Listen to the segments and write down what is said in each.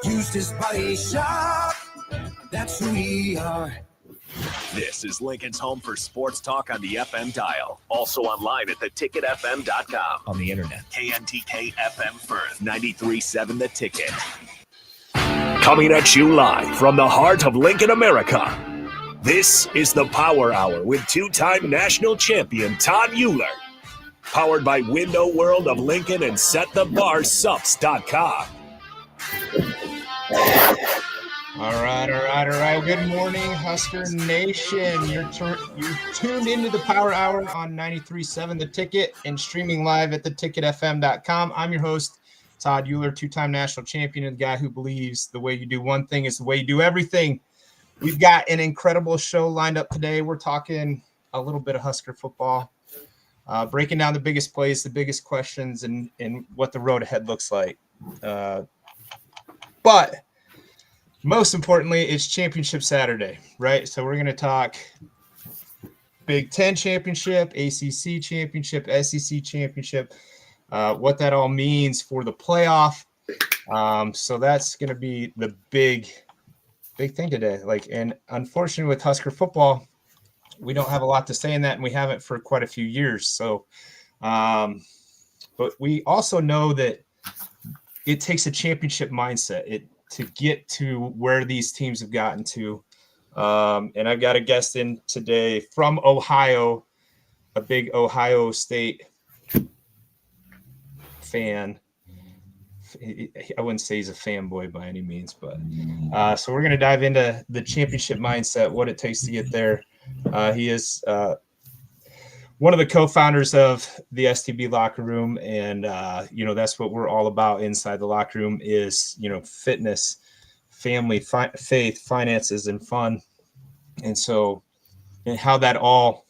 Used his body shop. That's who we are. This is Lincoln's home for sports talk on the FM dial. Also online at theticketfm.com. On the internet. KNTK FM Firth, 93.7 The Ticket. Coming at you live from the heart of Lincoln, America. This is the Power Hour with two-time national champion Todd Uhlir. Powered by Window World of Lincoln and SetTheBarSups.com. All right. Good morning, Husker Nation. You're tuned into the Power Hour on 93.7 The Ticket and streaming live at theticketfm.com. I'm your host, Todd Uhlir, two-time national champion and the guy who believes the way you do one thing is the way you do everything. We've got an incredible show lined up today. We're talking a little bit of Husker football, breaking down the biggest plays, the biggest questions, and what the road ahead looks like. But most importantly, it's Championship Saturday, right? So we're going to talk Big Ten Championship, ACC Championship, SEC Championship, what that all means for the playoff. So that's going to be the big thing today. And unfortunately with Husker football, we don't have a lot to say in that, and we haven't for quite a few years. So, but we also know that it takes a championship mindset to get to where these teams have gotten to. And I've got a guest in today from Ohio, a big Ohio State fan. I wouldn't say he's a fanboy by any means, but so we're going to dive into the championship mindset, what it takes to get there. He is one of the co-founders of the STB locker room. And, that's what we're all about inside the locker room is, fitness, family, faith, finances, and fun. And so, and how that all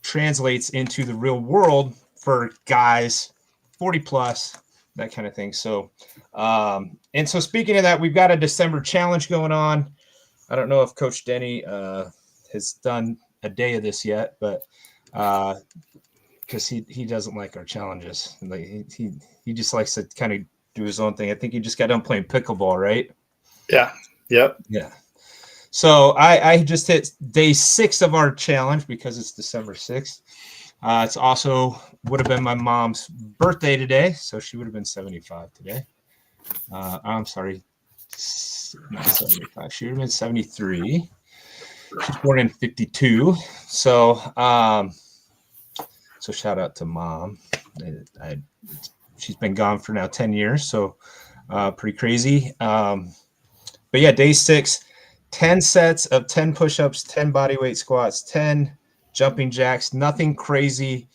translates into the real world for guys 40 plus, that kind of thing. So, and so speaking of that, we've got a December challenge going on. I don't know if Coach Denny has done a day of this yet, but because he doesn't like our challenges. Like he just likes to kind of do his own thing. I think he just got done playing pickleball, right? Yeah. Yep. Yeah. So I just hit day 6 of our challenge because it's December 6th. It's also would have been my mom's birthday today, so she would have been 75 today. I'm sorry, not 75. She would have been 73. She's born in 52. So so shout out to Mom. She's been gone for now 10 years, so pretty crazy. But yeah, day 6, 10 sets of 10 push-ups, 10 bodyweight squats, 10 jumping jacks, nothing crazy.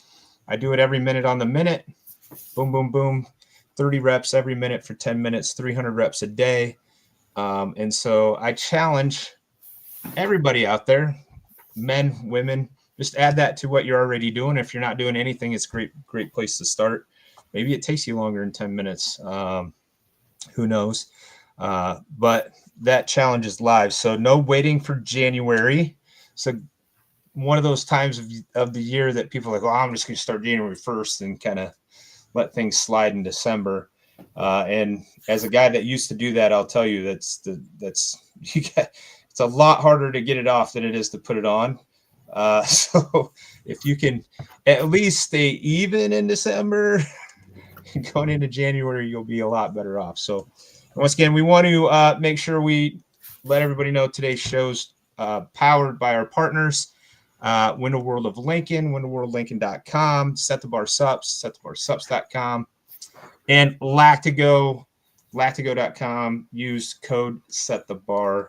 I do it every minute on the minute. Boom, boom, boom. 30 reps every minute for 10 minutes, 300 reps a day. And so I challenge everybody out there, men, women, just add that to what you're already doing. If you're not doing anything, it's a great place to start. Maybe it takes you longer than 10 minutes. Who knows? But that challenge is live. So no waiting for January. So one of those times of the year that people are like, I'm just going to start January 1st and kind of let things slide in December. And as a guy that used to do that, I'll tell you it's a lot harder to get it off than it is to put it on. So if you can at least stay even in December, going into January, you'll be a lot better off. So once again, we want to make sure we let everybody know today's show's powered by our partners. Window World of Lincoln, windowworldlincoln.com, SetTheBarSups, SetTheBarSups.com, and lactigo.com. Use code SetTheBar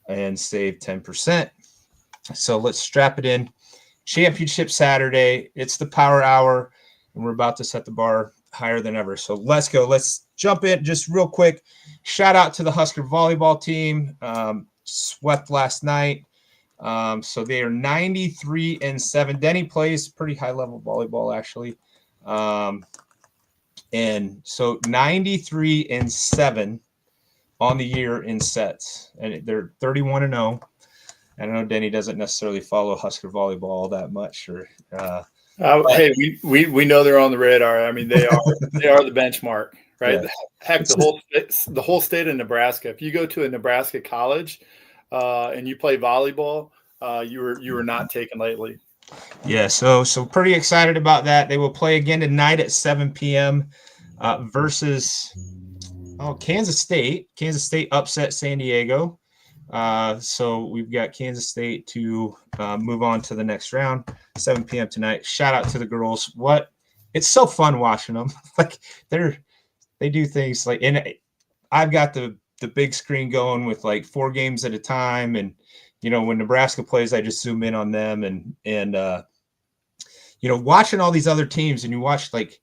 and save 10%. So let's strap it in. Championship Saturday. It's the Power Hour, and we're about to set the bar higher than ever. So let's go. Let's jump in just real quick. Shout out to the Husker volleyball team. Swept last night. So they are 93-7. Denny plays pretty high level volleyball, actually. And so 93-7 on the year in sets, and they're 31-0. I know Denny doesn't necessarily follow Husker volleyball all that much, or hey, we know they're on the radar. I mean, they are the benchmark right? Yeah. Heck, the whole state of Nebraska. If you go to a Nebraska college and you play volleyball, you were not taken lightly. Yeah, so pretty excited about that. They will play again tonight at 7 p.m. Versus Kansas State. Kansas State upset San Diego. So we've got Kansas State to move on to the next round, 7 p.m. tonight. Shout out to the girls. It's so fun watching them. Like they do things like, and I've got the big screen going with like 4 games at a time, and when Nebraska plays, I just zoom in on them and watching all these other teams, and you watch like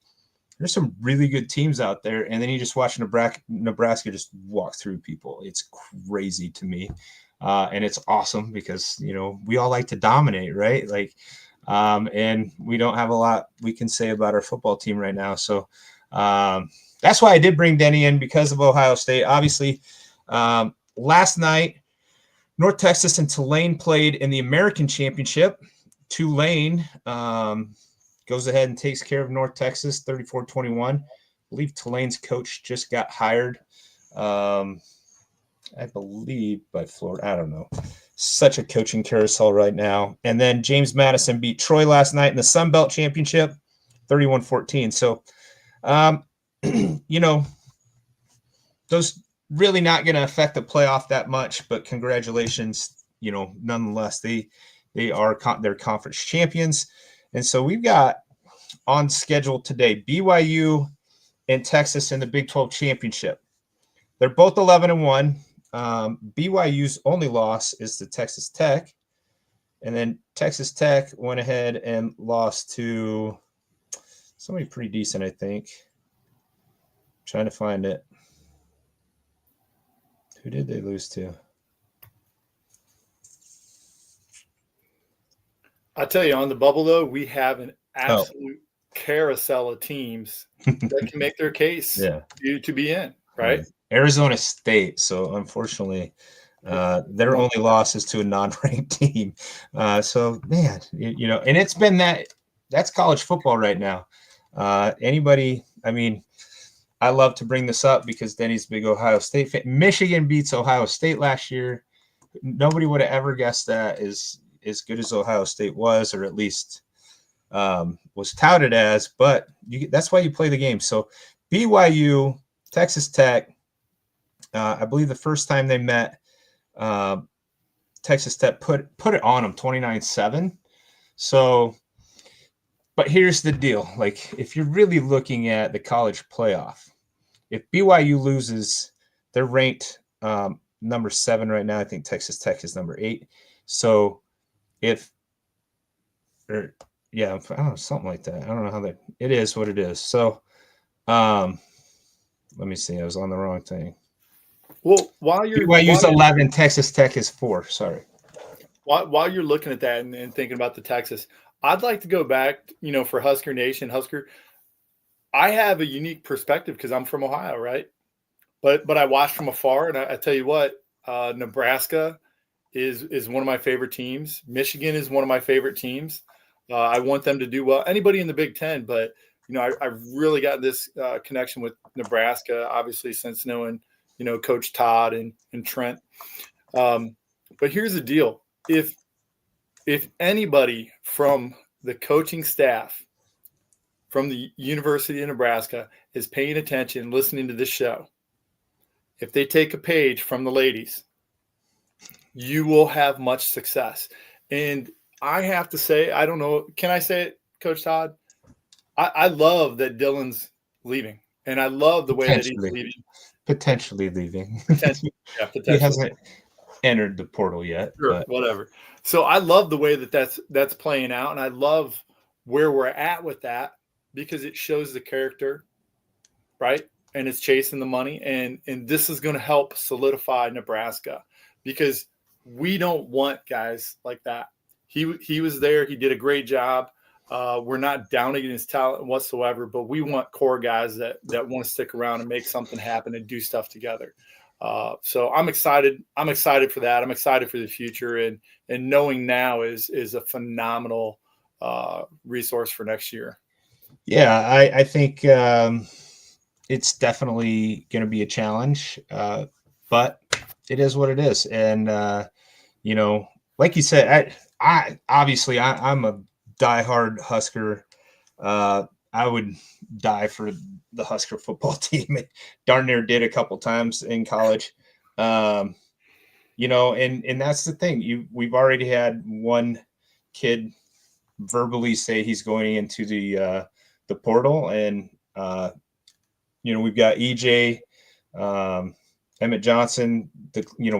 there's some really good teams out there, and then you just watch Nebraska just walk through people. It's crazy to me, and it's awesome because we all like to dominate, right? Like, and we don't have a lot we can say about our football team right now. So that's why I did bring Denny in, because of Ohio State. Obviously, last night, North Texas and Tulane played in the American Championship. Tulane goes ahead and takes care of North Texas 34-21. I believe Tulane's coach just got hired, I believe, by Florida. I don't know. Such a coaching carousel right now. And then James Madison beat Troy last night in the Sun Belt Championship 31-14. So, those really not going to affect the playoff that much, but congratulations, nonetheless, they are their conference champions. And so we've got on schedule today BYU and Texas in the Big 12 championship. They're both 11-1. BYU's only loss is to Texas Tech. And then Texas Tech went ahead and lost to somebody pretty decent, I think. Trying to find it. Who did they lose to? I tell you, on the bubble, though, we have an absolute carousel of teams that can make their case to be in, right? Yeah. Arizona State. So, unfortunately, their only loss is to a non-ranked team. So, man, and it's been that's college football right now. Anybody, I mean, I love to bring this up because Denny's a big Ohio State fan. Michigan beats Ohio State last year. Nobody would have ever guessed that as good as Ohio State was, or at least was touted as. But that's why you play the game. So BYU, Texas Tech, I believe the first time they met, Texas Tech put it on them 29-7. So, but here's the deal. Like, if you're really looking at the college playoff, if BYU loses, they're ranked number 7 right now. I think Texas Tech is number 8. So I don't know, something like that. I don't know how it is what it is. So let me see. I was on the wrong thing. Well, BYU's 11, Texas Tech is 4. Sorry. While you're looking at that and thinking about the Texas, I'd like to go back, for Husker Nation, I have a unique perspective because I'm from Ohio, right? But I watch from afar, and I tell you what, Nebraska is one of my favorite teams. Michigan is one of my favorite teams. I want them to do well. Anybody in the Big Ten, but I've really got this connection with Nebraska, obviously, since knowing Coach Todd and Trent. But here's the deal: if anybody from the coaching staff from the University of Nebraska is paying attention, listening to this show, if they take a page from the ladies, you will have much success. And I have to say, I don't know, can I say it, Coach Todd? I love that Dylan's leaving, and I love the way that he's leaving. Potentially leaving. Potentially. He hasn't entered the portal yet. Sure, but. Whatever. So I love the way that's playing out, and I love where we're at with that because it shows the character, right? And it's chasing the money, and this is going to help solidify Nebraska because we don't want guys like that. He was there. He did a great job. We're not downing his talent whatsoever, but we want core guys that want to stick around and make something happen and do stuff together. So I'm excited. I'm excited for that. I'm excited for the future, and knowing now is a phenomenal resource for next year. Yeah, I think it's definitely going to be a challenge, but it is what it is. And like you said, I obviously I'm a diehard Husker. I would die for the Husker football team. Darn near did a couple times in college. And that's the thing. We've already had one kid verbally say he's going into the portal, and we've got EJ, Emmett Johnson.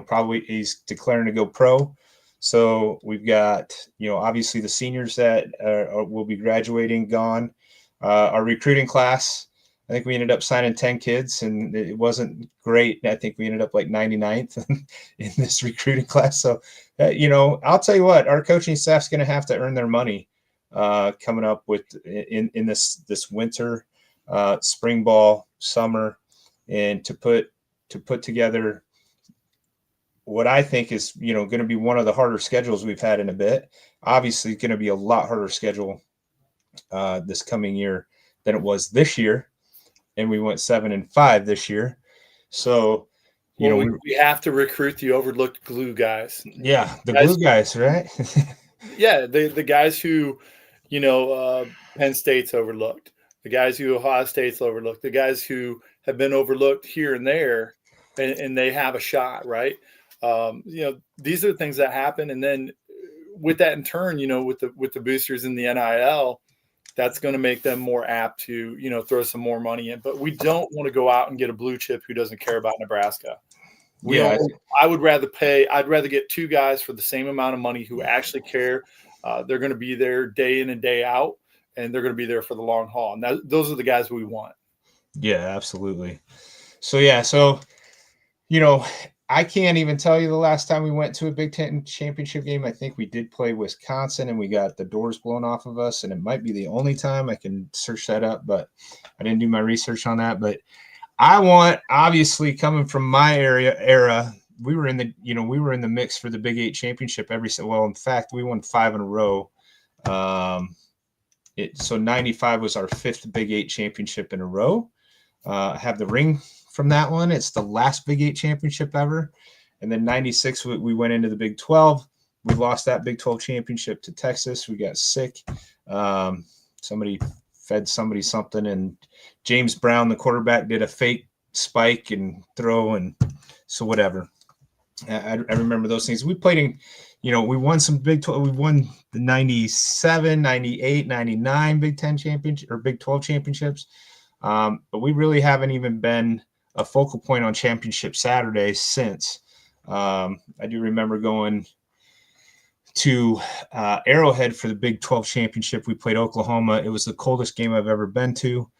Probably he's declaring to go pro. So we've got obviously the seniors that will be graduating gone. Our recruiting class, I think we ended up signing 10 kids, and it wasn't great. I think we ended up like 99th in this recruiting class. So, I'll tell you what, our coaching staff's going to have to earn their money coming up with in this winter, spring ball, summer, and to put together what I think is going to be one of the harder schedules we've had in a bit. Obviously, going to be a lot harder schedule this coming year than it was this year, and we went 7-5 this year. So, we have to recruit the overlooked glue guys. Yeah, the glue guys, right? Yeah, the guys who, Penn State's overlooked, the guys who Ohio State's overlooked, the guys who have been overlooked here and there, and they have a shot, right? These are things that happen, and then with that in turn, with the boosters in the NIL, that's going to make them more apt to, throw some more money in. But we don't want to go out and get a blue chip who doesn't care about Nebraska. I'd rather get two guys for the same amount of money who actually care. They're going to be there day in and day out, and they're going to be there for the long haul. And those are the guys we want. Yeah, absolutely. So, I can't even tell you the last time we went to a Big Ten championship game. I think we did play Wisconsin, and we got the doors blown off of us, and it might be the only time. I can search that up, but I didn't do my research on that. But I want, obviously, coming from my era, we were in the mix for the Big 8 championship in fact, we won 5 in a row. So 95 was our 5th Big 8 championship in a row. I have the ring from that one. It's the last Big 8 championship ever. And then 96, we went into the Big 12. We lost that Big 12 championship to Texas. We got sick. Somebody fed somebody something, and James Brown, the quarterback, did a fake spike and throw, and so whatever. I remember those things. We played in, we won some Big 12. We won the 97, 98, 99 Big 10 championship or Big 12 championships. But we really haven't even been a focal point on championship Saturdays since. I do remember going to Arrowhead for the Big 12 championship. We played Oklahoma. It was the coldest game I've ever been to.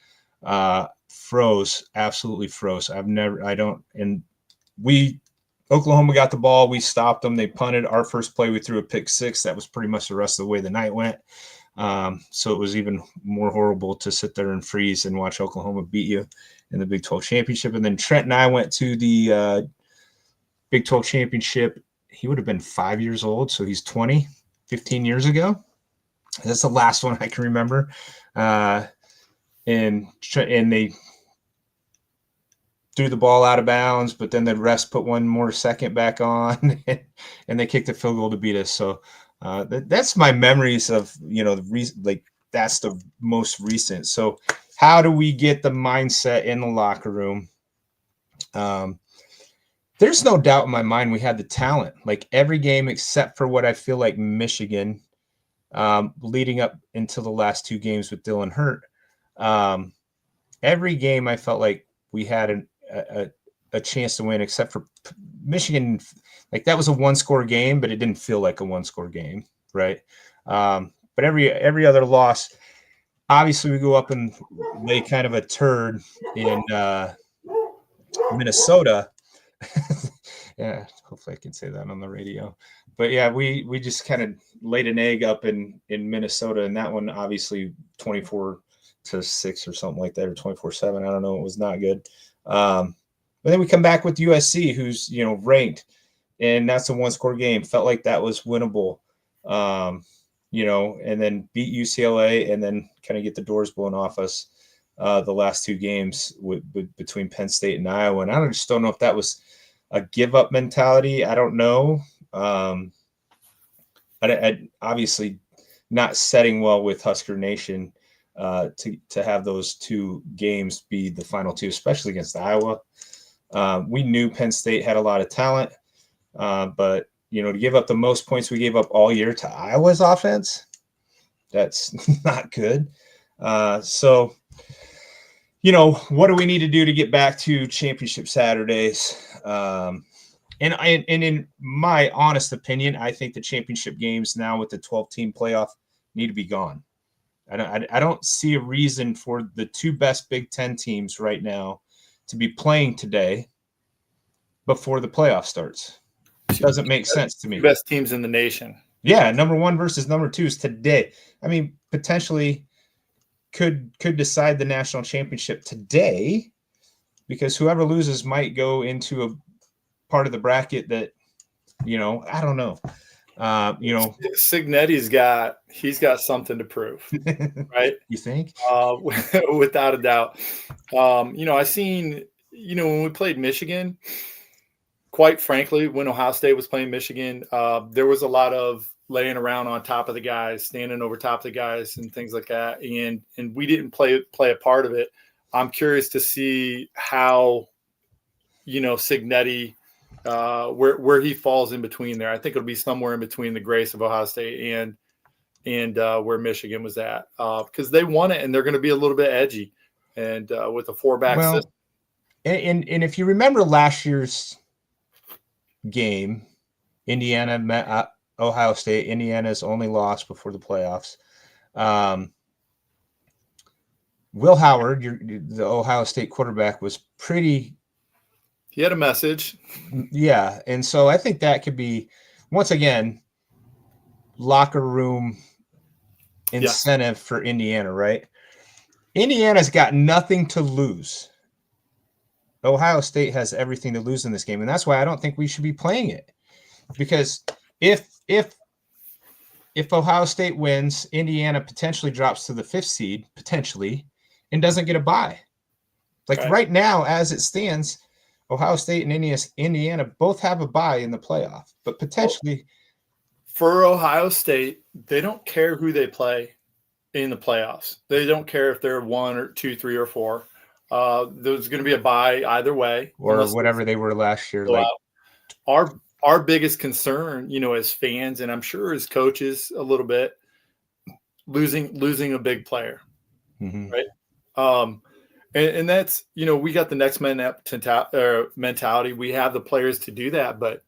Absolutely froze. Oklahoma got the ball. We stopped them. They punted. Our first play, we threw a pick six. That was pretty much the rest of the way the night went. So it was even more horrible to sit there and freeze and watch Oklahoma beat you in the Big 12 championship. And then Trent and I went to the Big 12 championship. He would have been 5 years old, so he's 15 years ago. That's the last one I can remember. And they threw the ball out of bounds, but then the refs put one more second back on, and they kicked a field goal to beat us. So that's my memories of, that's the most recent. So how do we get the mindset in the locker room? There's no doubt in my mind we had the talent, like every game except for what I feel like Michigan, leading up into the last two games with Dylan Hurt. Every game I felt like we had a chance to win, except for Michigan. Like that was a one-score game, but it didn't feel like a one-score game, right? But every other loss, obviously we go up and lay kind of a turd in Minnesota. Yeah, hopefully I can say that on the radio. But yeah, we just kind of laid an egg up in Minnesota, and that one obviously 24-6 or something like that, or 24-7. I don't know. It was not good. But then we come back with USC, who's ranked, and that's a one-score game. Felt like that was winnable, and then beat UCLA, and then kind of get the doors blown off us the last two games between Penn State and Iowa. And I just don't know if that was a give up mentality. I don't know. I obviously not setting well with Husker Nation to have those two games be the final two, especially against Iowa. We knew Penn State had a lot of talent, but to give up the most points we gave up all year to Iowa's offense, that's not good. So, what do we need to do to get back to championship Saturdays? And in my honest opinion, I think the championship games now with the 12-team playoff need to be gone. I don't see a reason for the two best Big Ten teams right now to be playing today before the playoff starts. It doesn't make sense to me. Best teams in the nation. Yeah, number 1 versus number 2 is today. I mean, potentially could decide the national championship today, because whoever loses might go into a part of the bracket that, I don't know. Signetti's he's got something to prove, right? You think? Without a doubt. I seen, when we played Michigan, quite frankly, when Ohio State was playing Michigan, there was a lot of laying around on top of the guys, standing over top of the guys and things like that. And we didn't play a part of it. I'm curious to see how, Signetti, where he falls in between there. I think it'll be somewhere in between the grace of Ohio State and where Michigan was at, because they won it and they're going to be a little bit edgy and with a 4-back system. And if you remember last year's game, Indiana met Ohio State. Indiana's only loss before the playoffs. Will Howard, the Ohio State quarterback, was pretty. He had a message. Yeah. And so I think that could be, once again, locker room incentive for Indiana, right? Indiana's got nothing to lose. Ohio State has everything to lose in this game. And that's why I don't think we should be playing it. Because if Ohio State wins, Indiana potentially drops to the 5th seed, potentially, and doesn't get a bye. Right now, as it stands, Ohio State and Indiana both have a bye in the playoff, but potentially. For Ohio State, they don't care who they play in the playoffs. They don't care if they're 1 or 2, 3, or 4. There's going to be a bye either way. Or whatever they were last year. Our biggest concern, as fans, and I'm sure as coaches a little bit, losing a big player, right? And that's, we got the next man up mentality. We have the players to do that, but,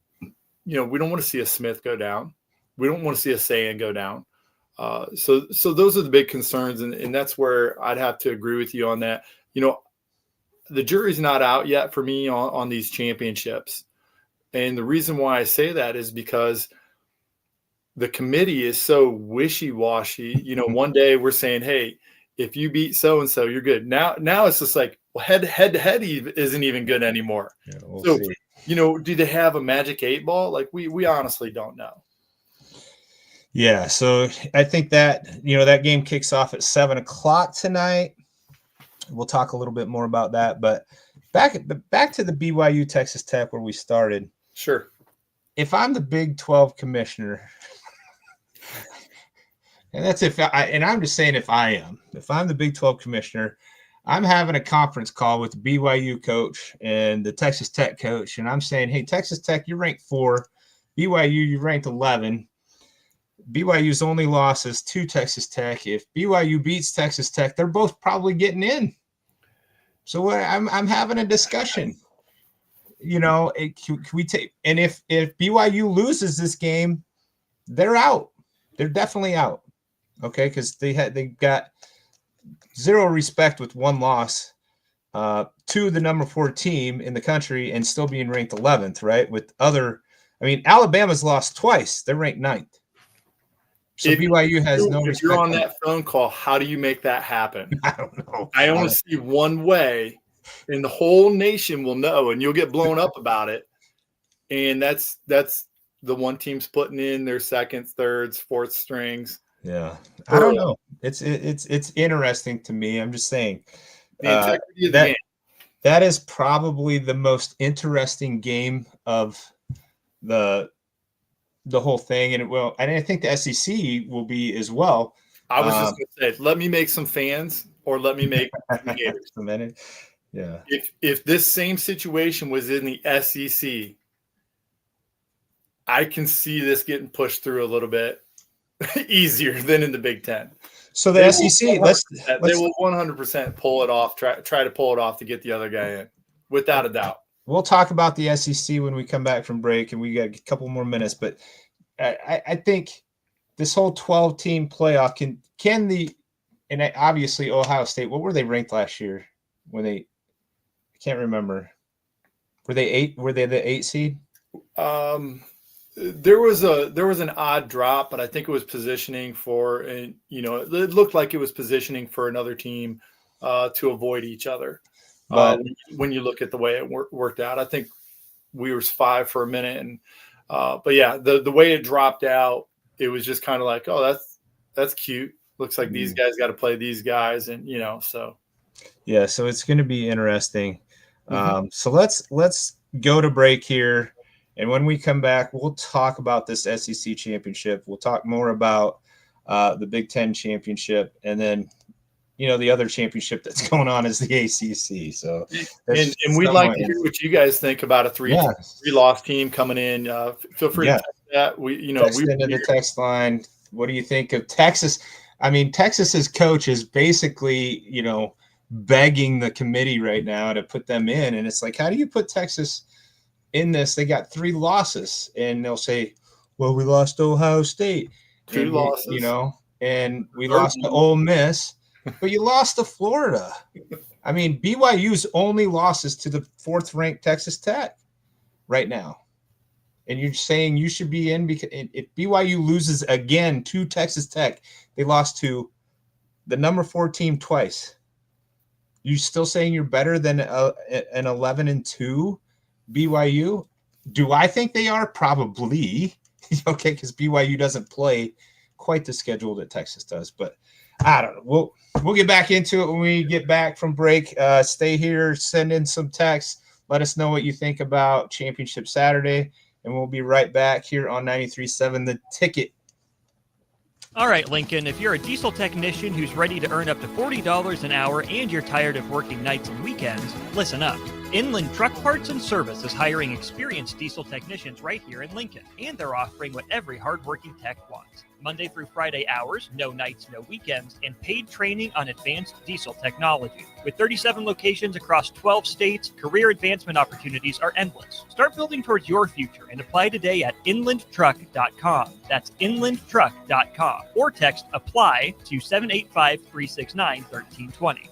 we don't want to see a Smith go down. We don't want to see a Sayan go down. So those are the big concerns. And that's where I'd have to agree with you on that. The jury's not out yet for me on these championships. And the reason why I say that is because the committee is so wishy-washy. One day we're saying, hey, if you beat so-and-so, you're good. Now it's just like, well, head-to-head isn't even good anymore. Yeah, we'll see. Do they have a magic 8 ball? We honestly don't know. Yeah, so I think that, that game kicks off at 7:00 tonight. We'll talk a little bit more about that, but back to the BYU Texas Tech where we started. Sure. If I'm the Big 12 commissioner, and that's I'm just saying if I'm the Big 12 commissioner, I'm having a conference call with the BYU coach and the Texas Tech coach, and I'm saying, hey, Texas Tech, you're ranked 4. BYU, you're ranked 11. BYU's only loss is to Texas Tech. If BYU beats Texas Tech, they're both probably getting in. So I'm having a discussion. Can we take? And if BYU loses this game, they're out. They're definitely out. Okay, because they got zero respect with one loss to the number 4 team in the country and still being ranked 11th. Right? Alabama's lost twice. They're ranked 9th. So BYU has no respect. If you're on that phone call, how do you make that happen? I don't know. I only see one way, and the whole nation will know, and you'll get blown up about it. And that's the one team's putting in their seconds, thirds, fourth strings. Yeah, I don't know. It's interesting to me. I'm just saying, The integrity of the game. That is probably the most interesting game of the whole thing, and I think the SEC will be as well. I was just going to say, let me make some fans, or let me make some haters. Yeah. If this same situation was in the SEC, I can see this getting pushed through a little bit easier than in the Big Ten. So the SEC, they will 100% pull it off. Try to pull it off to get the other guy in, without a doubt. We'll talk about the SEC when we come back from break, and we got a couple more minutes. But I think this whole 12-team playoff obviously Ohio State. What were they ranked last year? I can't remember. Were they 8? Were they the 8 seed? There was an odd drop, but I think it was positioning for, and it looked like it was positioning for another team to avoid each other. But when you look at the way it worked out, I think we were 5 for a minute, and but yeah, the way it dropped out, it was just kind of like, oh, that's cute. Looks like these guys got to play these guys, and so. Yeah, so it's going to be interesting. So let's go to break here. And when we come back, we'll talk about this SEC championship. We'll talk more about the Big Ten championship, and then the other championship that's going on is the ACC. So, and we'd like to hear what you guys think about a three-loss team coming in. Feel free to text that. Text into the text line. What do you think of Texas? I mean, Texas's coach is basically begging the committee right now to put them in, and it's like, how do you put Texas in this? They got 3 losses, and they'll say, well, we lost to Ohio State. 2 losses. And we lost to Ole Miss, but you lost to Florida. I mean, BYU's only losses to the 4th-ranked Texas Tech right now. And you're saying you should be in because if BYU loses again to Texas Tech, they lost to the number 4 team twice. You still saying you're better than an 11-2 BYU? Do I think they are? Probably. Okay, because BYU doesn't play quite the schedule that Texas does. But I don't know. We'll get back into it when we get back from break. Stay here. Send in some texts. Let us know what you think about Championship Saturday. And we'll be right back here on 93.7 The Ticket. All right, Lincoln, if you're a diesel technician who's ready to earn up to $40 an hour and you're tired of working nights and weekends, listen up. Inland Truck Parts and Service is hiring experienced diesel technicians right here in Lincoln, and they're offering what every hardworking tech wants. Monday through Friday hours, no nights, no weekends, and paid training on advanced diesel technology. With 37 locations across 12 states, career advancement opportunities are endless. Start building towards your future and apply today at inlandtruck.com. That's inlandtruck.com. Or text APPLY to 785-369-1320.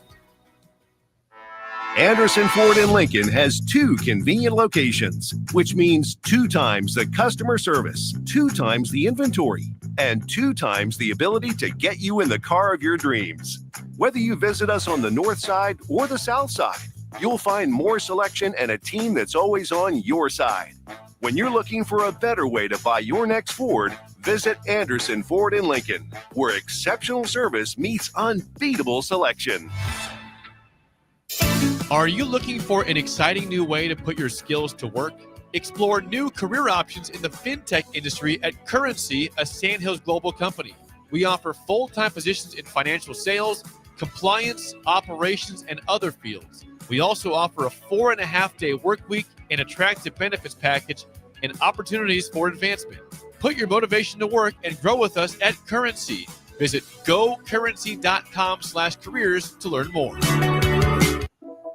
Anderson Ford in Lincoln has 2 convenient locations, which means 2 times the customer service, 2 times the inventory, and 2 times the ability to get you in the car of your dreams. Whether you visit us on the north side or the south side, you'll find more selection and a team that's always on your side. When you're looking for a better way to buy your next Ford, visit Anderson Ford in Lincoln, where exceptional service meets unbeatable selection. Are you looking for an exciting new way to put your skills to work? Explore new career options in the fintech industry at Currency, a Sandhills Global company. We offer full-time positions in financial sales, compliance, operations, and other fields. We also offer a 4.5-day work week, an attractive benefits package, and opportunities for advancement. Put your motivation to work and grow with us at Currency. Visit gocurrency.com/careers to learn more.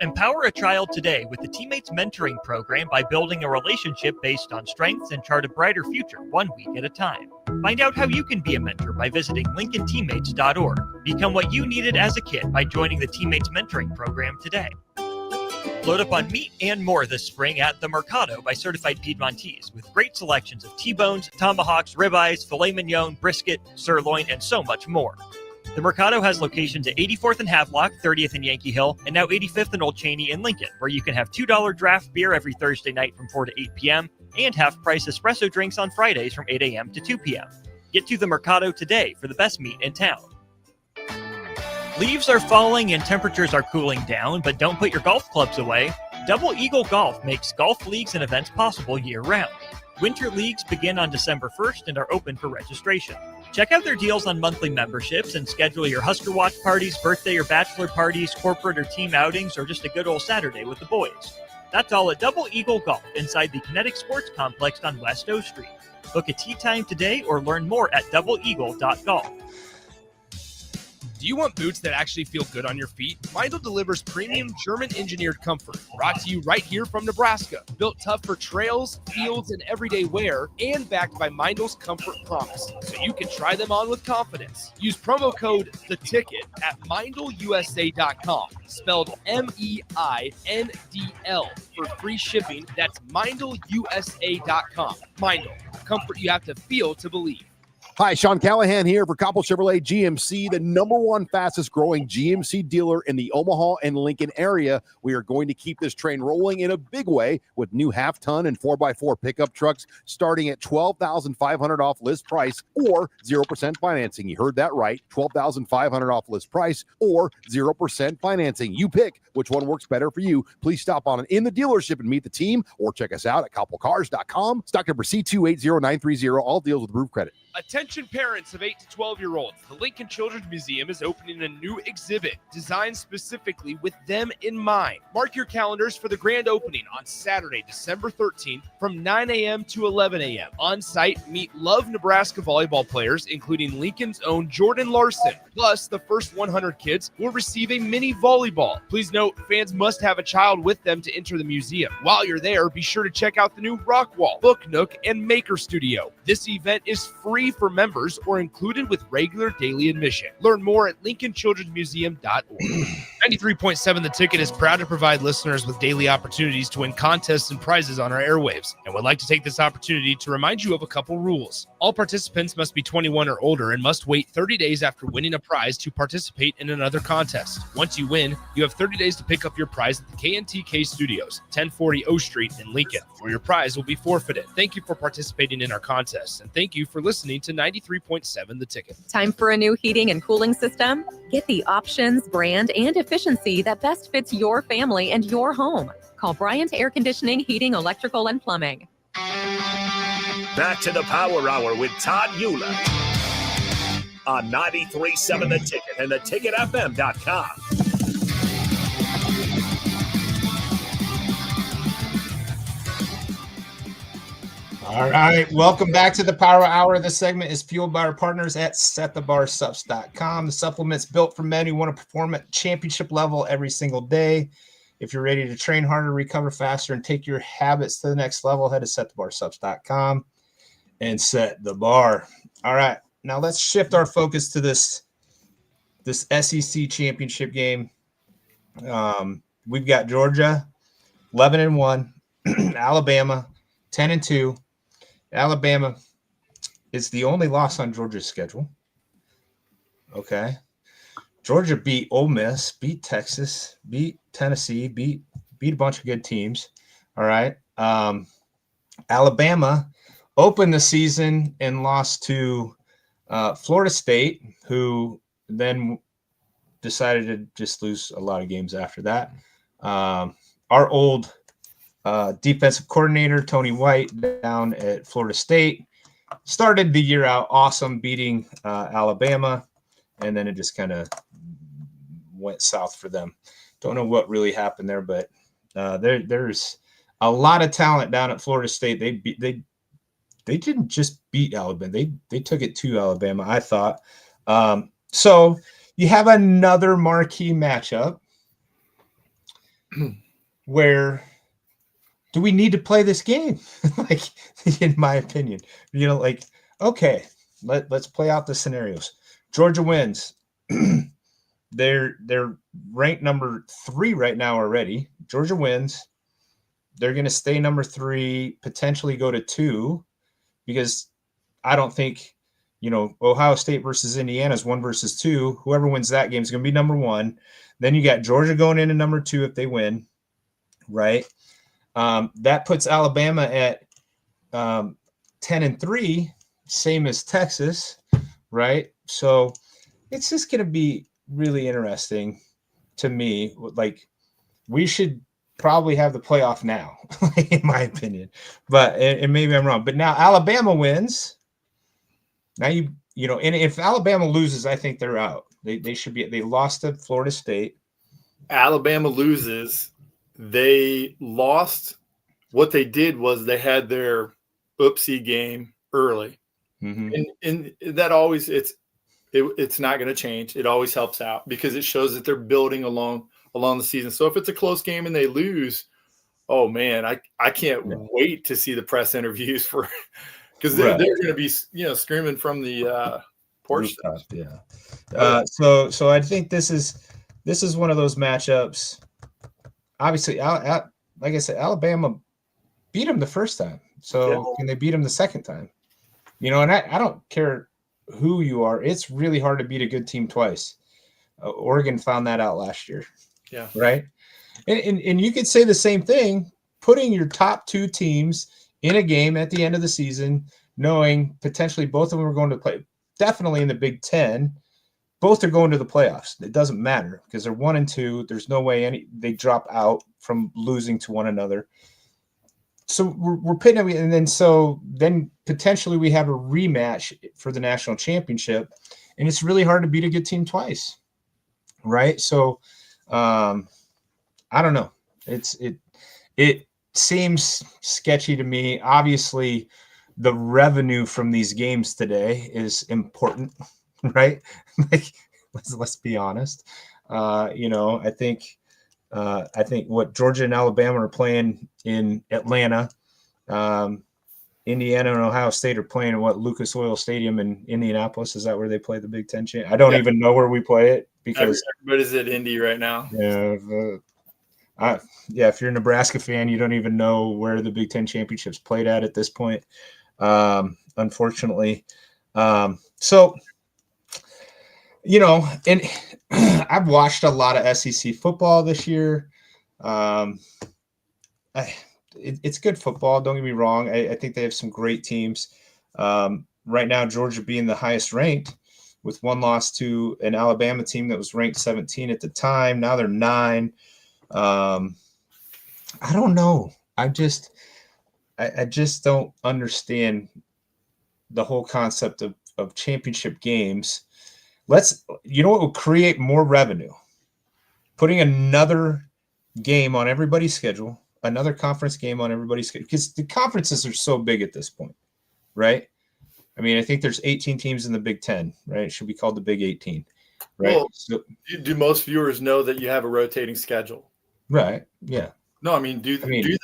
Empower a child today with the Teammates Mentoring Program by building a relationship based on strengths and chart a brighter future 1 week at a time. Find out how you can be a mentor by visiting lincolnteammates.org. Become what you needed as a kid by joining the Teammates Mentoring Program today. Load up on meat and more this spring at The Mercado by Certified Piedmontese with great selections of T-bones, tomahawks, ribeyes, filet mignon, brisket, sirloin, and so much more. The Mercado has locations at 84th and Havelock, 30th and Yankee Hill, and now 85th and Old Cheney in Lincoln, where you can have $2 draft beer every Thursday night from 4 to 8 p.m. and half-price espresso drinks on Fridays from 8 a.m. to 2 p.m. Get to The Mercado today for the best meat in town. Leaves are falling and temperatures are cooling down, but don't put your golf clubs away. Double Eagle Golf makes golf leagues and events possible year-round. Winter leagues begin on December 1st and are open for registration. Check out their deals on monthly memberships and schedule your Husker Watch parties, birthday or bachelor parties, corporate or team outings, or just a good old Saturday with the boys. That's all at Double Eagle Golf inside the Kinetic Sports Complex on West O Street. Book a tee time today or learn more at doubleeagle.golf. Do you want boots that actually feel good on your feet? Meindl delivers premium German-engineered comfort, brought to you right here from Nebraska. Built tough for trails, fields, and everyday wear, and backed by Meindl's Comfort Promise, so you can try them on with confidence. Use promo code THETICKET at MeindlUSA.com, spelled MEINDL, for free shipping. That's MeindlUSA.com. Meindl, comfort you have to feel to believe. Hi, Sean Callahan here for Copple Chevrolet GMC, the #1 fastest growing GMC dealer in the Omaha and Lincoln area. We are going to keep this train rolling in a big way with new half-ton and 4x4 pickup trucks starting at $12,500 off list price or 0% financing. You heard that right, $12,500 off list price or 0% financing. You pick which one works better for you. Please stop on in the dealership and meet the team or check us out at copplecars.com. Stock number C280930. All deals with approved credit. Attention parents of 8 to 12-year-olds. The Lincoln Children's Museum is opening a new exhibit designed specifically with them in mind. Mark your calendars for the grand opening on Saturday, December 13th from 9 a.m. to 11 a.m. On site, meet Love Nebraska volleyball players, including Lincoln's own Jordan Larson. Plus, the first 100 kids will receive a mini volleyball. Please note, fans must have a child with them to enter the museum. While you're there, be sure to check out the new Rock Wall, Book Nook, and Maker Studio. This event is free for members or included with regular daily admission. Learn more at lincolnchildrensmuseum.org. 93.7 The Ticket is proud to provide listeners with daily opportunities to win contests and prizes on our airwaves, and would like to take this opportunity to remind you of a couple rules. All participants must be 21 or older and must wait 30 days after winning a prize to participate in another contest. Once you win, you have 30 days to pick up your prize at the KNTK Studios, 1040 O Street in Lincoln, or your prize will be forfeited. Thank you for participating in our contest, and thank you for listening to 93.7 The Ticket. Time for a new heating and cooling system? Get the options, brand, and efficiency that best fits your family and your home. Call Bryant Air Conditioning, Heating, Electrical, and Plumbing. Back to the Power Hour with Todd Uhlir on 93.7 The Ticket and theticketfm.com. All right, welcome back to the Power Hour. This segment is fueled by our partners at setthebarsups.com. The supplements built for men who want to perform at championship level every single day. If you're ready to train harder, recover faster, and take your habits to the next level, head to setthebarsups.com and set the bar. All right, now let's shift our focus to this SEC championship game. We've got Georgia 11-1, Alabama 10-2. Alabama is the only loss on Georgia's schedule. Okay. Georgia beat Ole Miss, beat Texas, beat Tennessee, beat a bunch of good teams. All right. Alabama opened the season and lost to Florida State, who then decided to just lose a lot of games after that. Our old defensive coordinator, Tony White, down at Florida State, started the year out awesome, beating Alabama, and then it just kind of went south for them. Don't know what really happened there, but there's a lot of talent down at Florida State. They didn't just beat Alabama. They took it to Alabama, I thought. So you have another marquee matchup where – do we need to play this game? Like, in my opinion, okay, let's play out the scenarios. Georgia wins. They're ranked number 3 right now already. Georgia wins. They're going to stay number 3, potentially go to 2, because I don't think, Ohio State versus Indiana is 1 versus 2. Whoever wins that game is going to be number 1. Then you got Georgia going into number 2 if they win, right? That puts Alabama at 10-3, same as Texas, right? So it's just going to be really interesting to me. Like, we should probably have the playoff now, in my opinion. But and maybe I'm wrong. But now Alabama wins. Now and if Alabama loses, I think they're out. They should be. They lost to Florida State. Alabama loses. They lost. What they did was they had their oopsie game early, and that always it's not going to change. It always helps out because it shows that they're building along the season. So if it's a close game and they lose, oh man, I can't wait to see the press interviews for because they're going to be screaming from the porch. Yeah. So I think this is one of those matchups. Obviously, like I said, Alabama beat them the first time. So can they beat them the second time? And I don't care who you are. It's really hard to beat a good team twice. Oregon found that out last year. Yeah. Right. And you could say the same thing, putting your top two teams in a game at the end of the season, knowing potentially both of them are going to play. Definitely in the Big Ten, both are going to the playoffs. It doesn't matter because they're 1 and 2. There's no way they drop out from losing to one another. So we're pitting them, and then potentially we have a rematch for the national championship, and it's really hard to beat a good team twice, right? So I don't know. It seems sketchy to me. Obviously, the revenue from these games today is important, right? Like, let's be honest. I think what Georgia and Alabama are playing in Atlanta, Indiana and Ohio State are playing in Lucas Oil Stadium in Indianapolis. Is that where they play the Big Ten champ? I don't even know where we play it because everybody's at Indy right now. If you're a Nebraska fan, you don't even know where the Big Ten championship's played at this point. Unfortunately. So, and I've watched a lot of SEC football this year. It's good football. Don't get me wrong. I think they have some great teams. Right now, Georgia being the highest ranked with one loss to an Alabama team that was ranked 17 at the time. Now they're 9. I don't know. I just don't understand the whole concept of championship games. What will create more revenue? Putting another game on everybody's schedule, another conference game on everybody's schedule, because the conferences are so big at this point, right? I mean, I think there's 18 teams in the Big Ten, right? It should be called the Big 18, right? Well, do most viewers know that you have a rotating schedule? Right. Yeah. No, I mean, do they?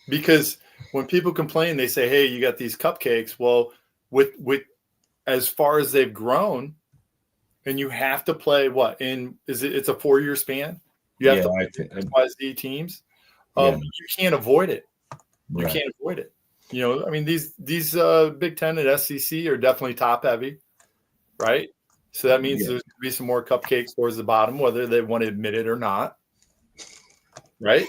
Because when people complain, they say, "Hey, you got these cupcakes." Well, with as far as they've grown, and you have to play it's a 4-year span. You have to play XYZ teams. You can't avoid it. You can't avoid it. I mean, these Big Ten and SEC are definitely top heavy, right? So that means there's going to be some more cupcakes towards the bottom, whether they want to admit it or not. Right.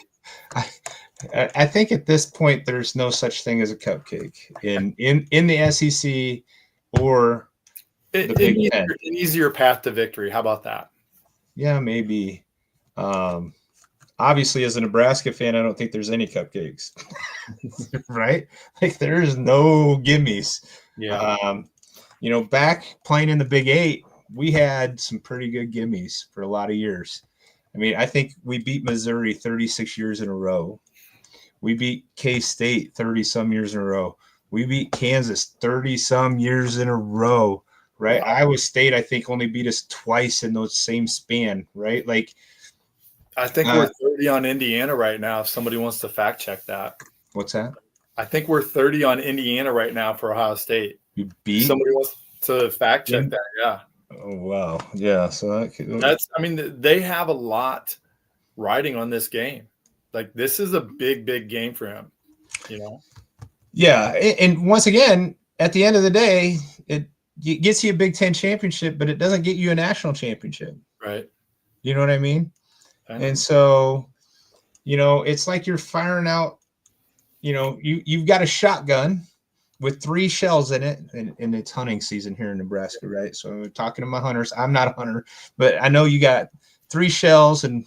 I think at this point there's no such thing as a cupcake in the SEC or the Big Ten. An easier path to victory. How about that? Yeah, maybe. Obviously, as a Nebraska fan, I don't think there's any cupcakes. Right? Like, there's no gimmies. Yeah. Back playing in the Big 8, we had some pretty good gimmies for a lot of years. I mean, I think we beat Missouri 36 years in a row. We beat K-State 30-some years in a row. We beat Kansas 30-some years in a row, right? Wow. Iowa State, I think, only beat us twice in those same span, right? Like, I think we're 30 on Indiana right now, if somebody wants to fact check that. What's that? I think we're 30 on Indiana right now for Ohio State. You beat? Somebody wants to fact check that, yeah. Oh, wow. Yeah. So they have a lot riding on this game. Like, this is a big, big game for him, Yeah. And once again, at the end of the day, it gets you a Big Ten championship, but it doesn't get you a national championship. Right. You know what I mean? Okay. And so, it's like you're firing out, you've got a shotgun with 3 shells in it, and it's hunting season here in Nebraska, right? So we're talking to my hunters. I'm not a hunter, but I know you got 3 shells, and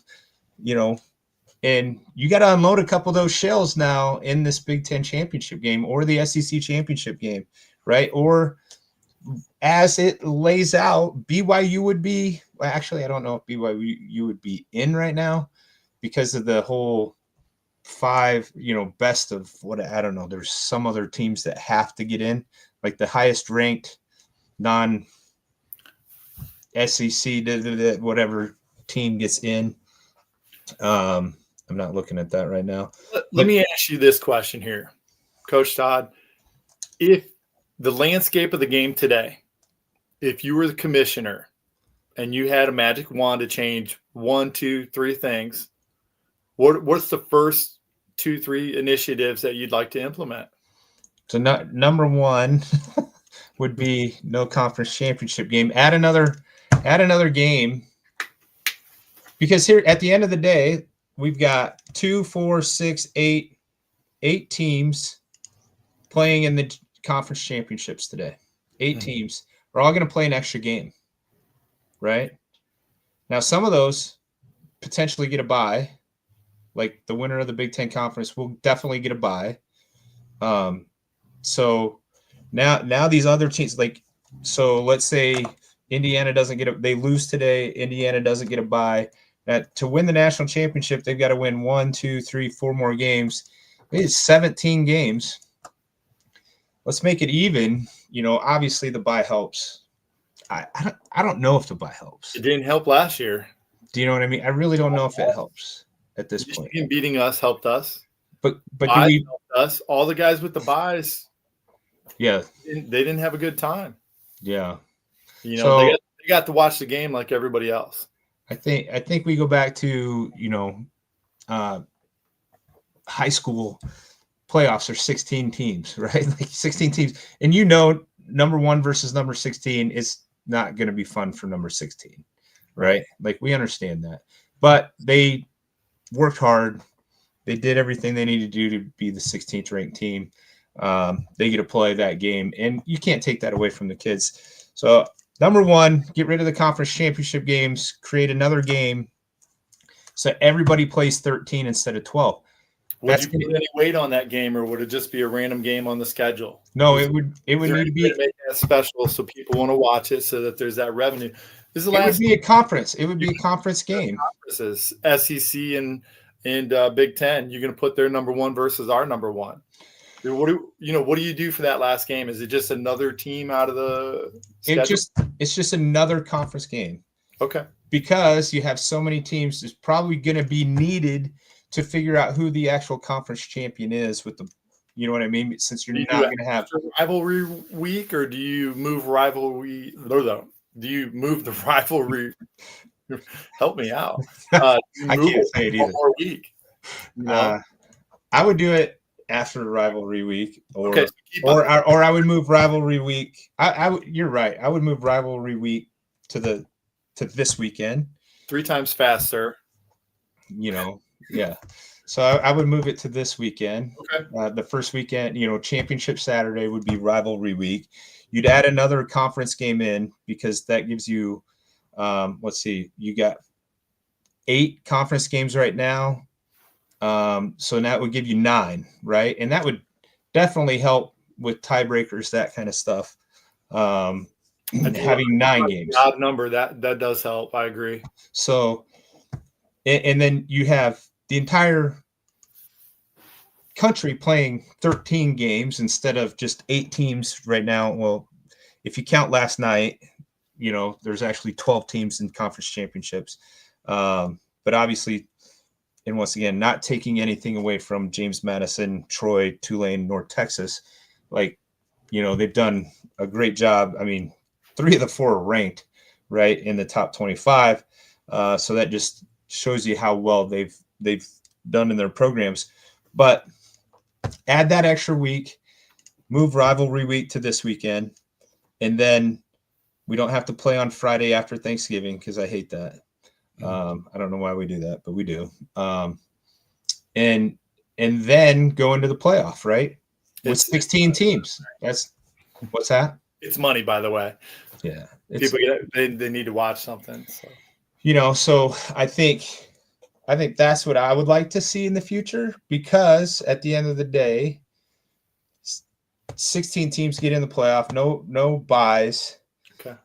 and you got to unload a couple of those shells now in this Big Ten championship game or the SEC championship game, right? Or as it lays out, BYU would be. Well, actually, I don't know if BYU would be in right now because of the whole 5, best of what, I don't know. There's some other teams that have to get in, like the highest ranked non SEC, whatever team gets in. I'm not looking at that right now. Let me ask you this question here, Coach Todd. If the landscape of the game today, if you were the commissioner and you had a magic wand to change 1, 2, 3 things, what's the first 2, 3 initiatives that you'd like to implement? So number 1 would be no conference championship game. Add another game, because here at the end of the day, we've got 2, 4, 6, 8 teams playing in the conference championships today. 8 teams are all going to play an extra game, right? Now, some of those potentially get a bye. Like the winner of the Big Ten Conference will definitely get a bye. So now these other teams, so let's say Indiana they lose today. Indiana doesn't get a bye. To win the national championship, they've got to win 1, 2, 3, 4 more games. It's 17 games. Let's make it even. Obviously the bye helps. I don't know if the bye helps. It didn't help last year. Do you know what I mean? I really don't know if it helps at this point. Michigan beating us helped us. But helped us? All the guys with the buys, yeah, they didn't have a good time. Yeah. They got to watch the game like everybody else. I think we go back to, high school playoffs are 16 teams, right? Like 16 teams. And number 1 versus number 16 is not going to be fun for number 16, right? Like we understand that. But they worked hard. They did everything they needed to do to be the 16th ranked team. They get to play that game, and you can't take that away from the kids. So number 1, get rid of the conference championship games, create another game so everybody plays 13 instead of 12. Would you put any weight on that game, or would it just be a random game on the schedule? No, it would need to be make that special so people want to watch it, so that there's that revenue. It would be a conference. It would be a conference game. Conferences, SEC and Big Ten. You're going to put their number 1 versus our number 1. What do you do for that last game? Is it just another team out of the schedule? It's just another conference game. Okay. Because you have so many teams, it's probably going to be needed to figure out who the actual conference champion is with the, you know what I mean? Since you're not going to have rivalry week, or do you move rivalry? No. Do you move the rivalry? Help me out. I can't say it either. More week. I would do it after the rivalry week, or I would move rivalry week. You're right. I would move rivalry week to this weekend. 3 times fast, sir. Yeah. So I would move it to this weekend. Okay. The first weekend, championship Saturday would be rivalry week. You'd add another conference game in, because that gives you, let's see, you got 8 conference games right now. So that would give you 9, right? And that would definitely help with tiebreakers, that kind of stuff. Having 9 games. Odd number, that does help. I agree. So, and then you have the entire country playing 13 games instead of just 8 teams right now. Well, if you count last night, there's actually 12 teams in conference championships. But obviously, and once again, not taking anything away from James Madison, Troy, Tulane, North Texas, they've done a great job. I mean, 3 of the 4 are ranked right in the top 25. So that just shows you how well they've done in their programs. But add that extra week, move rivalry week to this weekend, and then we don't have to play on Friday after Thanksgiving, because I hate that. I don't know why we do that, but we do. And then go into the playoff, right? with 16 teams. That's what's that? It's money, by the way. Yeah, People they need to watch something. So so I think that's what I would like to see in the future, because at the end of the day, 16 teams get in the playoff, no buys. Okay.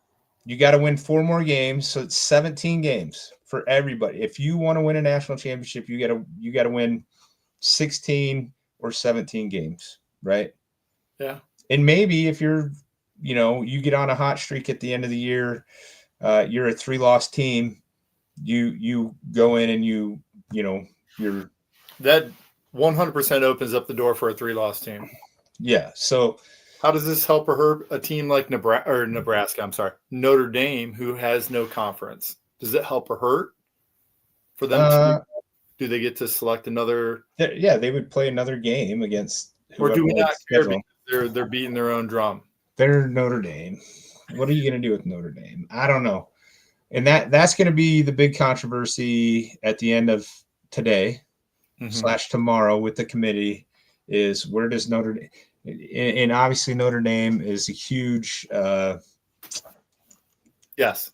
You got to win 4 more games, so it's 17 games for everybody. If you want to win a national championship, you got to win 16 or 17 games, right? Yeah. And maybe if you're, you get on a hot streak at the end of the year, you're a 3-loss team, you go in and you're that 100% opens up the door for a 3-loss team. Yeah. So how does this help or hurt a team like Nebraska? I'm sorry, Notre Dame, who has no conference? Does it help or hurt for them? Do they get to select another? Yeah, they would play another game against. Or do we not care because they're beating their own drum? They're Notre Dame. What are you going to do with Notre Dame? I don't know. And that's going to be the big controversy at the end of today / tomorrow with the committee, is where does Notre Dame, and obviously Notre Dame is a huge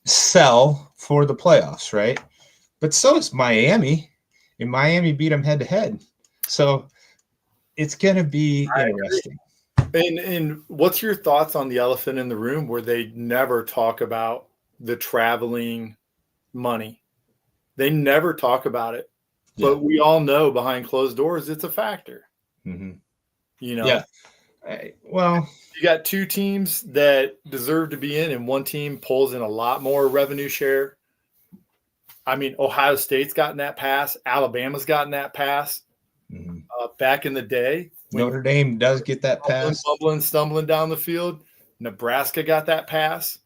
sell for the playoffs, right? But so is Miami, and Miami beat them head to head. So it's going to be interesting. And what's your thoughts on the elephant in the room where they never talk about the traveling money? They never talk about it, but we all know behind closed doors it's a factor. Yeah. Well, you got 2 teams that deserve to be in, and one team pulls in a lot more revenue share. I mean, Ohio State's gotten that pass. Alabama's gotten that pass. Back in the day, Notre Dame does get that pass. Stumbling down the field. Nebraska got that pass.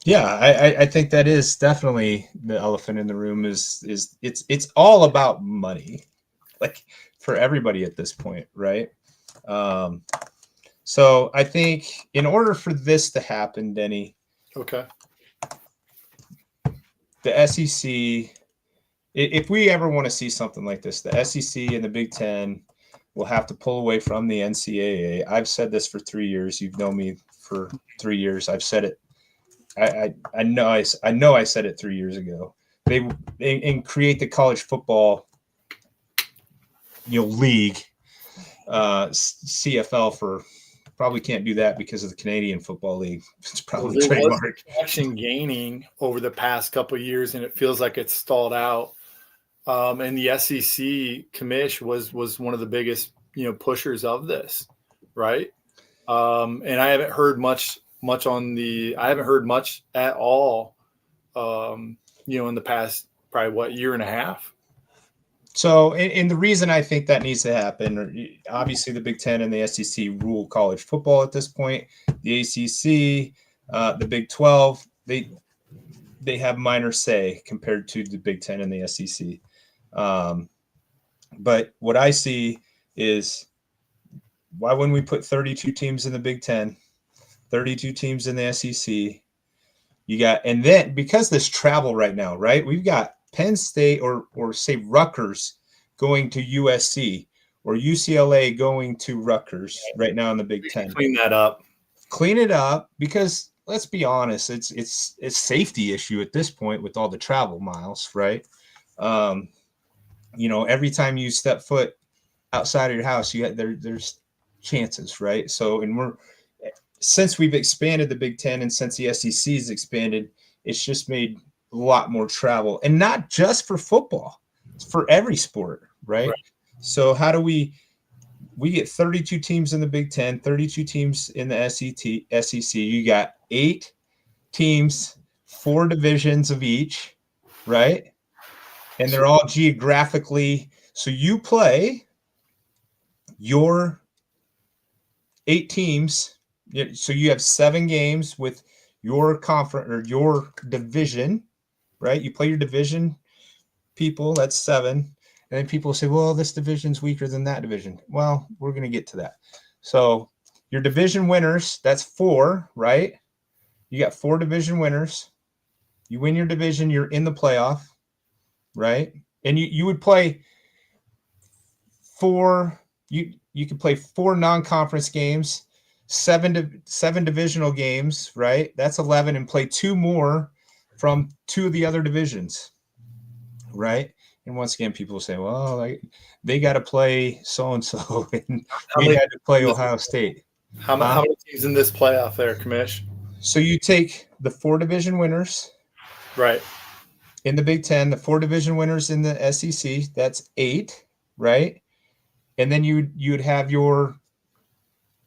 Yeah, I think that is definitely the elephant in the room. Is it's all about money, like for everybody at this point, right? So I think in order for this to happen, Denny, the SEC, if we ever want to see something like this, the SEC and the Big Ten will have to pull away from the NCAA. I've said this for 3 years. You've known me for 3 years. I've said it. I know I said it 3 years ago. They and create the college football league, CFL, for probably can't do that because of the Canadian Football League. It's probably trademarked. Action gaining over the past couple of years, and it feels like it's stalled out. And the SEC commish was one of the biggest pushers of this, right? And I haven't heard much at all, in the past probably year and a half. So, and the reason I think that needs to happen, obviously the Big Ten and the SEC rule college football at this point. The ACC, the Big 12, they have minor say compared to the Big Ten and the SEC. But what I see is, why wouldn't we put 32 teams in the Big Ten, 32 teams in the SEC? And then because this travel right now, right? We've got Penn State or say Rutgers going to USC, or UCLA going to Rutgers right now in the Big Ten. Clean that up. Clean it up, because let's be honest, it's a safety issue at this point with all the travel miles, right? Every time you step foot outside of your house, there's chances, right? So, and since we've expanded the Big Ten and since the SEC has expanded, it's just made a lot more travel, and not just for football, it's for every sport, right? So how do we get 32 teams in the Big Ten, 32 teams in the SEC? You got 8 teams, 4 divisions of each, right? And they're all geographically, so you play your 8 teams, so you have 7 games with your conference or your division, right? You play your division people, that's 7. And then people say, well, this division's weaker than that division. Well, we're going to get to that. So your division winners, that's 4, right? You got 4 division winners. You win your division, you're in the playoff, right? And you would play 4, you can play 4 non-conference games, 7 divisional games, right? That's 11, and play 2 more from 2 of the other divisions, right? And once again, people will say, well, they got to play so-and-so, and we had to play Ohio State. How many teams in this playoff there, Commish? So you take the 4 division winners, right, in the Big Ten, the 4 division winners in the SEC, that's 8, right? And then you'd have your,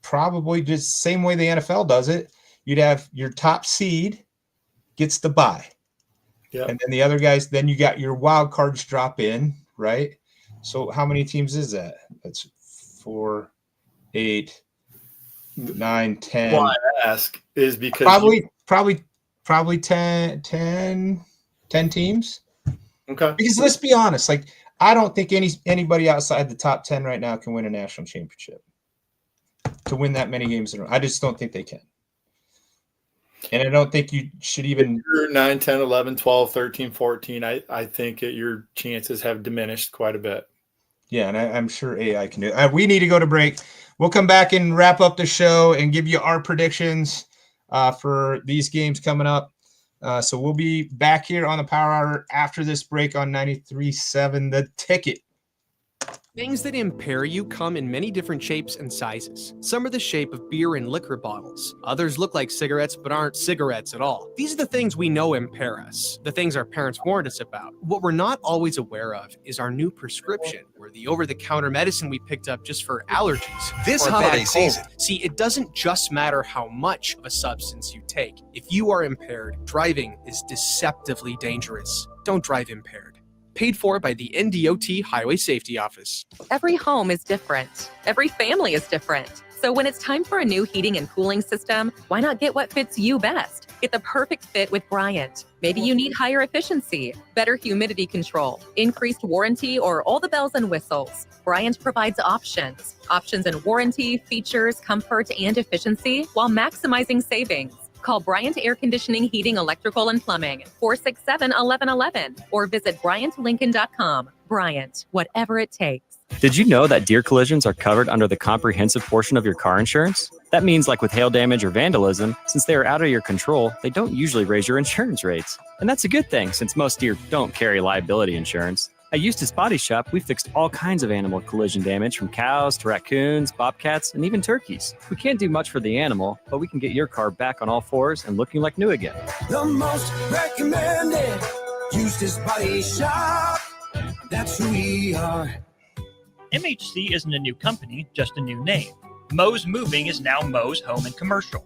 probably just same way the NFL does it, you'd have your top seed gets the bye. Yeah. And then the other guys, then you got your wild cards drop in, right? So how many teams is that? That's 4, 8, 9, 10. Why I ask is because probably 10 teams. Okay. Because let's be honest, like I don't think anybody outside the top 10 right now can win a national championship. To win that many games in a row. I just don't think they can. And I don't think you should even. You're 9, 10, 11, 12, 13, 14. I think that your chances have diminished quite a bit. Yeah, and I'm sure AI can do it. We need to go to break. We'll come back and wrap up the show and give you our predictions for these games coming up. So we'll be back here on the Power Hour after this break on 93.7 The Ticket. Things that impair you come in many different shapes and sizes. Some are the shape of beer and liquor bottles. Others look like cigarettes but aren't cigarettes at all. These are the things we know impair us, the things our parents warned us about. What we're not always aware of is our new prescription, or the over-the-counter medicine we picked up just for allergies. This or a holiday bad season. cold. See, it doesn't just matter how much of a substance you take. If you are impaired, driving is deceptively dangerous. Don't drive impaired. Paid for by the NDOT Highway Safety Office. Every home is different. Every family is different. So when it's time for a new heating and cooling system, why not get what fits you best? Get the perfect fit with Bryant. Maybe you need higher efficiency, better humidity control, increased warranty, or all the bells and whistles. Bryant provides options. Options in warranty, features, comfort, and efficiency while maximizing savings. Call Bryant Air Conditioning, Heating, Electrical, and Plumbing, 467-1111, or visit BryantLincoln.com. Bryant, whatever it takes. Did you know that deer collisions are covered under the comprehensive portion of your car insurance? That means, like with hail damage or vandalism, since they are out of your control, they don't usually raise your insurance rates. And that's a good thing, since most deer don't carry liability insurance. At Eustace Body Shop, we fixed all kinds of animal collision damage, from cows to raccoons, bobcats, and even turkeys. We can't do much for the animal, but we can get your car back on all fours and looking like new again. The most recommended Eustace Body Shop. That's who we are. MHC isn't a new company, just a new name. Moe's Moving is now Moe's Home and Commercial.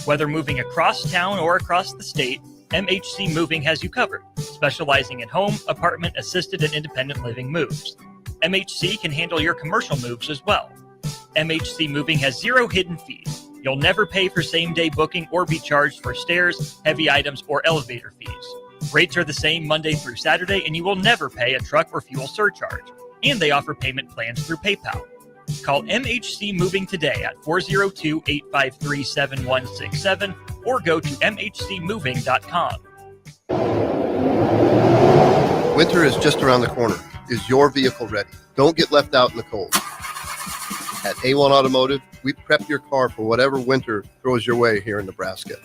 Whether moving across town or across the state, MHC Moving has you covered, specializing in home, apartment, assisted, and independent living moves. MHC can handle your commercial moves as well. MHC Moving has 0 hidden fees. You'll never pay for same-day booking or be charged for stairs, heavy items, or elevator fees. Rates are the same Monday through Saturday, and you will never pay a truck or fuel surcharge. And they offer payment plans through PayPal. Call MHC Moving today at 402-853-7167 or go to mhcmoving.com. Winter is just around the corner. Is your vehicle ready? Don't get left out in the cold. At A1 Automotive, we prep your car for whatever winter throws your way here in Nebraska.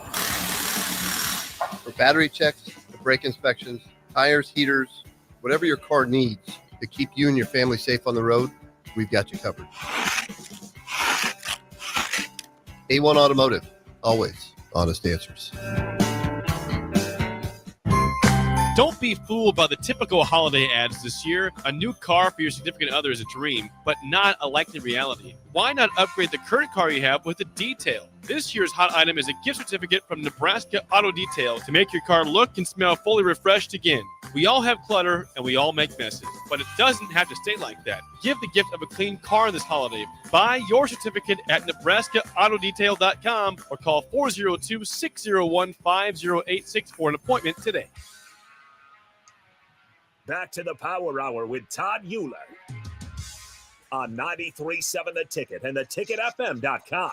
For battery checks, to brake inspections, tires, heaters, whatever your car needs to keep you and your family safe on the road, we've got you covered. A1 Automotive, always honest answers. Don't be fooled by the typical holiday ads this year. A new car for your significant other is a dream, but not a likely reality. Why not upgrade the current car you have with a detail? This year's hot item is a gift certificate from Nebraska Auto Detail to make your car look and smell fully refreshed again. We all have clutter and we all make messes, but it doesn't have to stay like that. Give the gift of a clean car this holiday. Buy your certificate at NebraskaAutoDetail.com or call 402-601-5086 for an appointment today. Back to the Power Hour with Todd Uhlir on 93.7 The Ticket and theticketfm.com.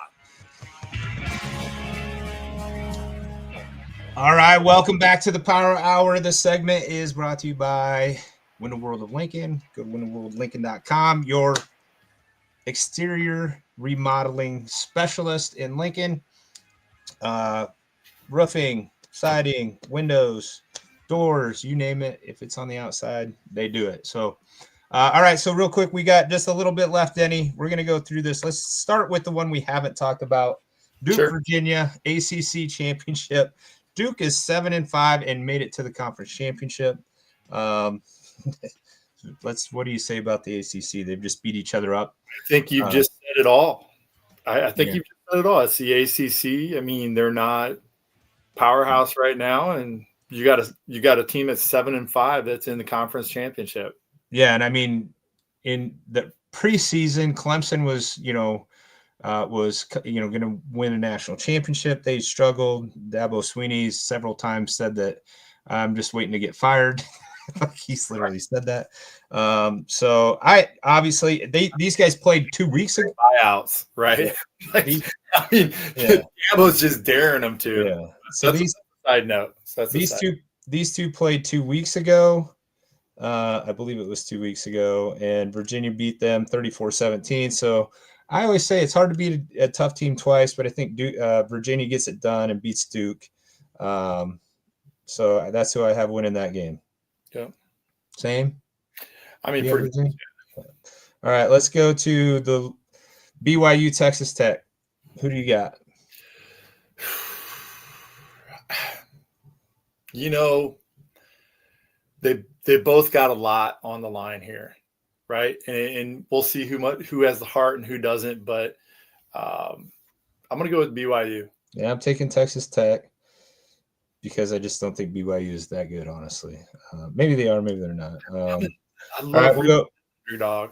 All right, welcome back to the Power Hour. This segment is brought to you by Winter World of Lincoln. Go to winterworldlincoln.com. Your exterior remodeling specialist in Lincoln. Roofing, siding, windows, doors, you name it. If it's on the outside, they do it. So, all right. So real quick, we got just a little bit left, Denny. We're going to go through this. Let's start with the one we haven't talked about. Duke, Sure. Virginia, ACC championship. Duke is 7-5 and made it to the conference championship. What do you say about the ACC? They've just beat each other up. I think you've just said it all. I think Yeah. you've just said it all. It's the ACC. I mean, they're not powerhouse right now, and you got a team that's 7-5 that's in the conference championship. Yeah, and I mean, in the preseason, Clemson was, going to win a national championship. They struggled. Dabo Swinney's several times said that I'm just waiting to get fired. He's literally said that. So these guys played 2 weeks ago. Buyouts, right? Yeah. Dabo's just daring them to. Yeah. So that's a side note. So these two played 2 weeks ago. I believe it was 2 weeks ago, and Virginia beat them 34-17. So I always say it's hard to beat a tough team twice, but I think Virginia gets it done and beats Duke. So that's who I have winning that game. Yeah. Same. I mean, all right, let's go to the BYU Texas Tech. Who do you got? They both got a lot on the line here, right? And we'll see who has the heart and who doesn't. But I'm going to go with BYU. Yeah, I'm taking Texas Tech because I just don't think BYU is that good, honestly. Maybe they are, maybe they're not. I love rooting for the underdog.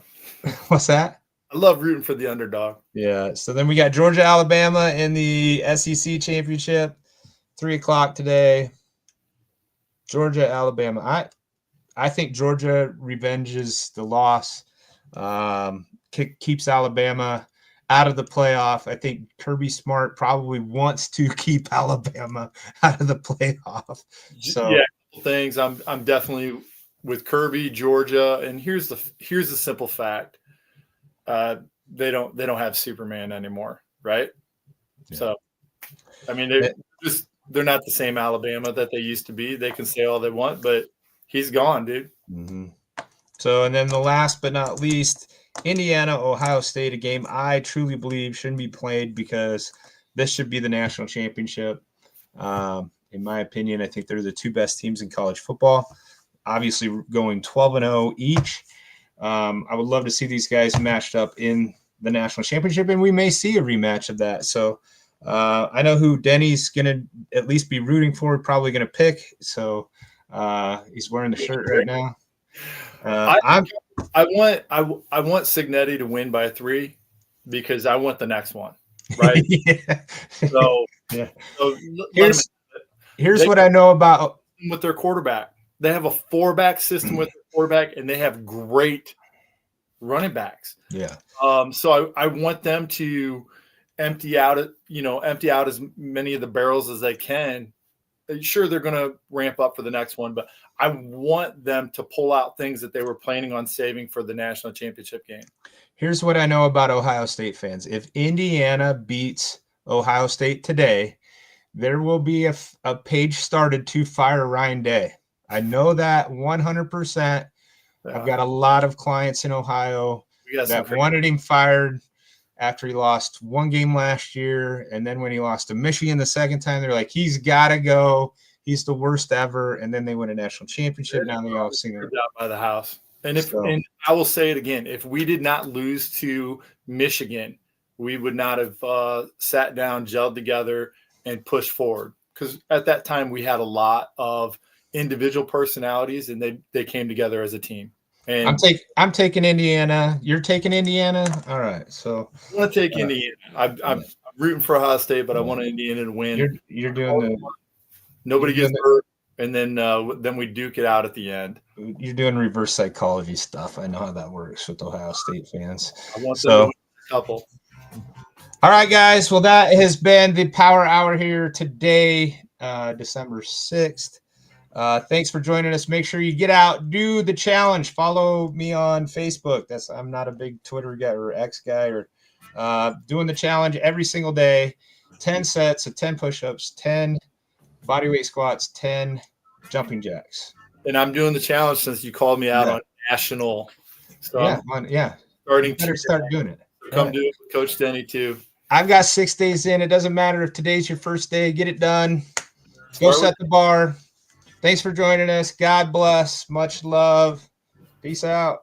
What's that? I love rooting for the underdog. Yeah. So then we got Georgia, Alabama in the SEC championship, 3:00 today. Georgia, Alabama. I think Georgia revenges the loss, keeps Alabama out of the playoff. I think Kirby Smart probably wants to keep Alabama out of the playoff. So yeah, things. I'm definitely with Kirby, Georgia, and here's the simple fact: they don't have Superman anymore, right? Yeah. So, I mean, they're not the same Alabama that they used to be. They can say all they want, but he's gone, dude. Mm-hmm. So, and then the last but not least, Indiana, Ohio State, a game I truly believe shouldn't be played because this should be the national championship. In my opinion, I think they're the two best teams in college football. Obviously, going 12-0 each. I would love to see these guys matched up in the national championship, and we may see a rematch of that. So I know who Denny's going to at least be rooting for, probably going to pick. So he's wearing the shirt right now. I want Signetti to win by 3 because I want the next one, right? Yeah. So, yeah. So here's what I know about with their quarterback. They have a 4-back system with their quarterback, and they have great running backs. Yeah. So I want them to empty out as many of the barrels as they can. Sure, they're going to ramp up for the next one, but I want them to pull out things that they were planning on saving for the national championship game. Here's what I know about Ohio State fans. If Indiana beats Ohio State today, there will be a page started to fire Ryan Day. I know that 100%. Yeah. I've got a lot of clients in Ohio that wanted him fired after he lost one game last year. And then when he lost to Michigan the second time, they're like, he's got to go. He's the worst ever. And then they win a national championship. Now they all sing out by the house. And and I will say it again, if we did not lose to Michigan, we would not have sat down, gelled together, and pushed forward. Because at that time we had a lot of individual personalities, and they came together as a team. And I'm taking Indiana. You're taking Indiana. All right. So I want to take Indiana. I'm rooting for Ohio State, but I want Indiana to win. You're doing nobody gets hurt, and then we duke it out at the end. You're doing reverse psychology stuff. I know how that works with Ohio State fans. I want them to win a couple. All right, guys. Well, that has been the Power Hour here today, December 6th. Thanks for joining us. Make sure you get out, do the challenge. Follow me on Facebook. I'm not a big Twitter guy or X guy, or doing the challenge every single day. 10 sets of 10 push-ups, 10 bodyweight squats, 10 jumping jacks. And I'm doing the challenge since you called me out on national. So yeah. Starting to start doing it. So come do it with Coach Denny too. I've got 6 days in. It doesn't matter if today's your first day. Get it done. Go set the bar. Thanks for joining us. God bless. Much love. Peace out.